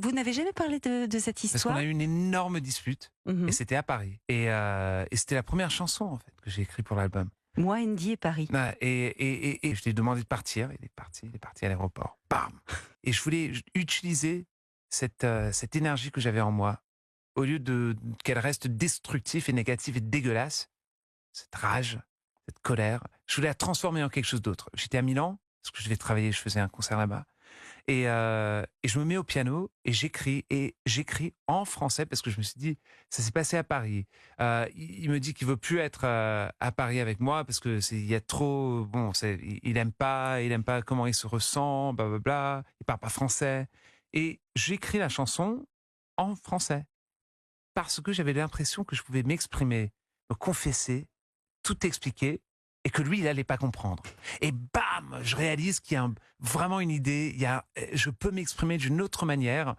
Vous n'avez jamais parlé de cette Parce qu'on histoire? a eu une énorme dispute, et Mmh. c'était à Paris. Et c'était la première chanson, en fait, que j'ai écrite pour l'album. Moi, Andy et Paris. Ouais, et je lui ai demandé de partir. Il est parti à l'aéroport. Bam! Et je voulais utiliser cette énergie que j'avais en moi, au lieu qu'elle reste destructive et négative et dégueulasse, cette rage, cette colère, je voulais la transformer en quelque chose d'autre. J'étais à Milan, parce que je devais travailler, je faisais un concert là-bas. Et je me mets au piano et j'écris en français parce que je me suis dit, ça s'est passé à Paris. Il me dit qu'il veut plus être à Paris avec moi parce que il y a trop, bon, il aime pas comment il se ressent, blablabla. Il parle pas français. Et j'écris la chanson en français parce que j'avais l'impression que je pouvais m'exprimer, me confesser, tout expliquer et que lui, il allait pas comprendre. Et bam, je réalise qu'il y a vraiment une idée, je peux m'exprimer d'une autre manière